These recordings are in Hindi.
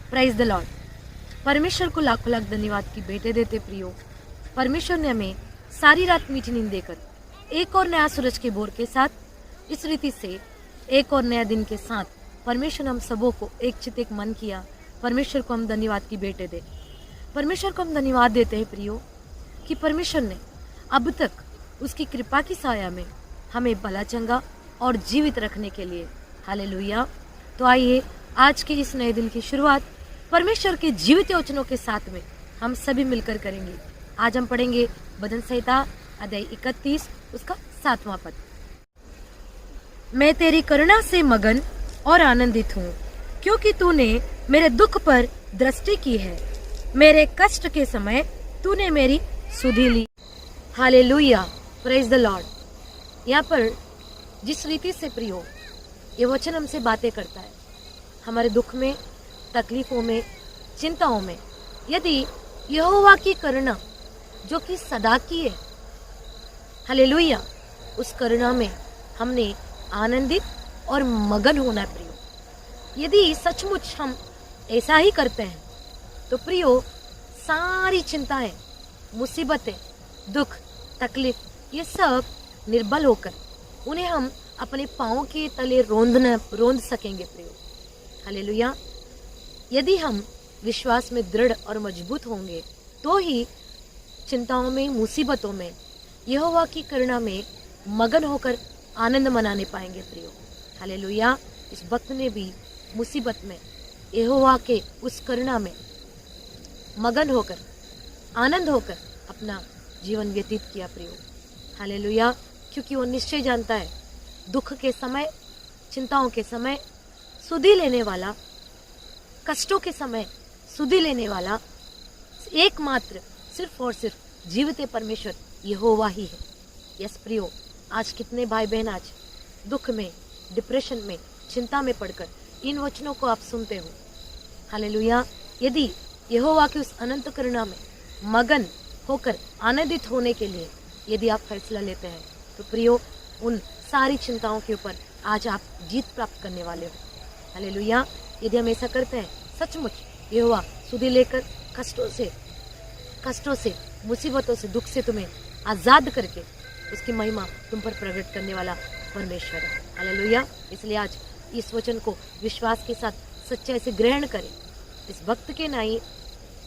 Prize the Lord. परमेश्वर को लाखों लाख धन्यवाद की भेंटें देते प्रियो। परमेश्वर ने हमें सारी रात मीठी नींद देकर एक और नया सूरज के बोर के साथ इस रीति से एक और नया दिन के साथ परमेश्वर ने हम सबों को एक चित एक मन किया। परमेश्वर को हम धन्यवाद की भेंटें दे। परमेश्वर को हम धन्यवाद देते हैं प्रियो कि परमेश्वर ने अब तक उसकी कृपा की साया में हमें भला चंगा और जीवित रखने के लिए। हालेलुया। तो आइए आज के इस नए दिन की शुरुआत परमेश्वर के जीवित वचनों के साथ में हम सभी मिलकर करेंगे। आज हम पढ़ेंगे भजन संहिता अध्याय 31 उसका 7वां पद। मैं तेरी करुणा से मगन और आनंदित हूँ, क्योंकि तूने मेरे दुख पर दृष्टि की है। मेरे कष्ट के समय तूने मेरी सुधि ली। Hallelujah, praise the Lord. यहाँ पर जिस रीति से प्रियो ये वचन हमसे बातें करता है, हमारे दुख में, तकलीफों में, चिंताओं में, यदि यहोवा की करुणा जो कि सदा की है, हालेलुया, उस करुणा में हमने आनंदित और मगन होना है प्रियो। यदि सचमुच हम ऐसा ही करते हैं तो प्रियो सारी चिंताएं, मुसीबतें, दुख, तकलीफ ये सब निर्बल होकर उन्हें हम अपने पाँव के तले रोंद सकेंगे प्रियो। हालेलुया। यदि हम विश्वास में दृढ़ और मजबूत होंगे तो ही चिंताओं में, मुसीबतों में, यहोवा की करुणा में मगन होकर आनंद मनाने पाएंगे प्रियो। हालेलुया। इस वक्त में भी मुसीबत में यहोवा के उस करुणा में मगन होकर, आनंद होकर अपना जीवन व्यतीत किया प्रियो। हालेलुया। क्योंकि वो निश्चय जानता है दुख के समय, चिंताओं के समय सुधि लेने वाला, कष्टों के समय सुधि लेने वाला एकमात्र सिर्फ और सिर्फ जीवित परमेश्वर यहोवा ही है। यस प्रियो, आज कितने भाई बहन आज दुख में, डिप्रेशन में, चिंता में पड़कर इन वचनों को आप सुनते हो। हालेलुया। यदि यहोवा की उस अनंत करुणा में मगन होकर आनंदित होने के लिए यदि आप फैसला लेते हैं तो प्रियो उन सारी चिंताओं के ऊपर आज आप जीत प्राप्त करने वाले हो। हालेलुया। यदि हम ऐसा करते हैं, सचमुच यहोवा सुधि लेकर कष्टों से, मुसीबतों से, दुख से तुम्हें आजाद करके उसकी महिमा तुम पर प्रकट करने वाला परमेश्वर है। हालेलुया। इसलिए आज इस वचन को विश्वास के साथ सच्चाई से ग्रहण करें। इस वक्त के नहीं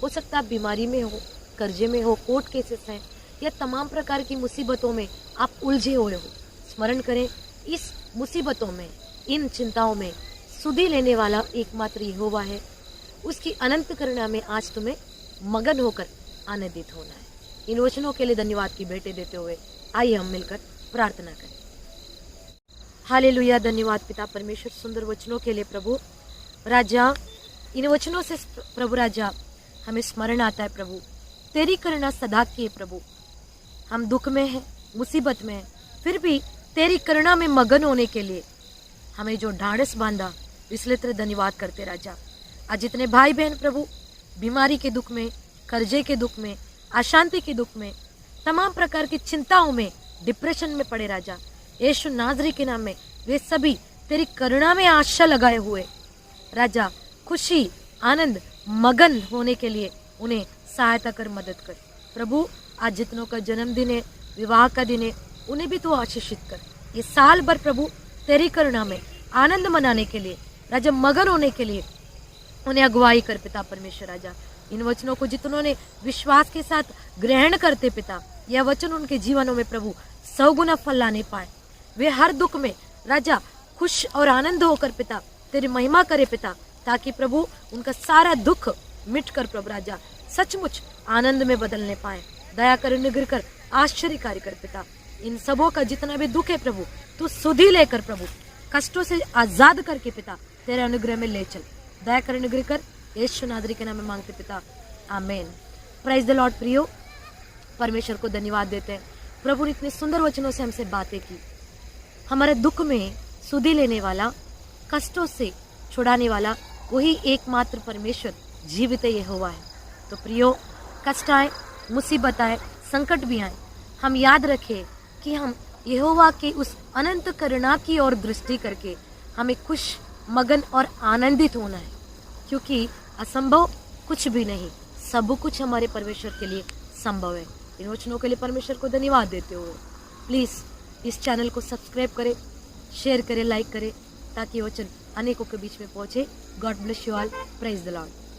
हो सकता आप बीमारी में हो, कर्जे में हो, कोर्ट केसेस हैं या तमाम प्रकार की मुसीबतों में आप उलझे हुए हो। स्मरण करें, इस मुसीबतों में, इन चिंताओं में सुधि लेने वाला एकमात्र यहोवा है। उसकी अनंत करुणा में आज तुम्हें मगन होकर आनंदित होना है। इन वचनों के लिए धन्यवाद की भेंटें देते हुए आइए हम मिलकर प्रार्थना करें। हालेलुया। धन्यवाद पिता परमेश्वर सुंदर वचनों के लिए। प्रभु राजा, इन वचनों से प्रभु राजा हमें स्मरण आता है प्रभु तेरी करुणा सदा की है। प्रभु हम दुख में हैं, मुसीबत में हैं, फिर भी तेरी करुणा में मगन होने के लिए हमें जो ढाढ़स बांधा, इसलिए तेरे धन्यवाद करते राजा। आज जितने भाई बहन प्रभु बीमारी के दुख में, कर्जे के दुख में, अशांति के दुख में, तमाम प्रकार की चिंताओं में, डिप्रेशन में पड़े राजा, यीशु नाजरी के नाम में वे सभी तेरी करुणा में आशा लगाए हुए राजा, खुशी, आनंद, मगन होने के लिए उन्हें सहायता कर, मदद कर। प्रभु आज जितनों का जन्मदिन है, विवाह का दिन है, उन्हें भी तू आशीषित कर। ये साल भर प्रभु तेरी करुणा में आनंद मनाने के लिए राजा, मगन होने के लिए उन्हें अगुवाई कर पिता परमेश्वर राजा। इन वचनों को जितनों ने विश्वास के साथ ग्रहण करते पिता, यह वचन उनके जीवनों में प्रभु 100 गुना फल लाने पाए। वे हर दुख में राजा खुश और आनंद होकर पिता तेरी महिमा करे पिता, ताकि प्रभु उनका सारा दुख मिट कर प्रभु राजा सचमुच आनंद में बदलने पाए। दया कर, निग्रह कर, आश्चर्यकारी कर पिता। इन सबों का जितना भी दुख है प्रभु तू सुधि लेकर प्रभु कष्टों से आजाद करके पिता तेरे अनुग्रह में ले चल। दया कर, निग्रह कर, यीशु नासरी के नाम में मांगते पिता, आमीन। Praise the Lord. प्रियो परमेश्वर को धन्यवाद देते हैं। प्रभु ने इतने सुंदर वचनों से हमसे बातें की। हमारे दुख में सुधि लेने वाला, कष्टों से छुड़ाने वाला वही एकमात्र परमेश्वर जीवित यहोवा है। तो प्रियो, कष्ट आए, मुसीबत आए, संकट भी आए, हम याद रखें कि हम यहोवा के उस अनंत करुणा की ओर दृष्टि करके हमें खुश, मगन और आनंदित होना है। क्योंकि असंभव कुछ भी नहीं, सब कुछ हमारे परमेश्वर के लिए संभव है। इन वचनों के लिए परमेश्वर को धन्यवाद देते हुए प्लीज़ इस चैनल को सब्सक्राइब करें, शेयर करें, लाइक करें, ताकि वचन अनेकों के बीच में पहुंचे। God bless you all, praise the Lord.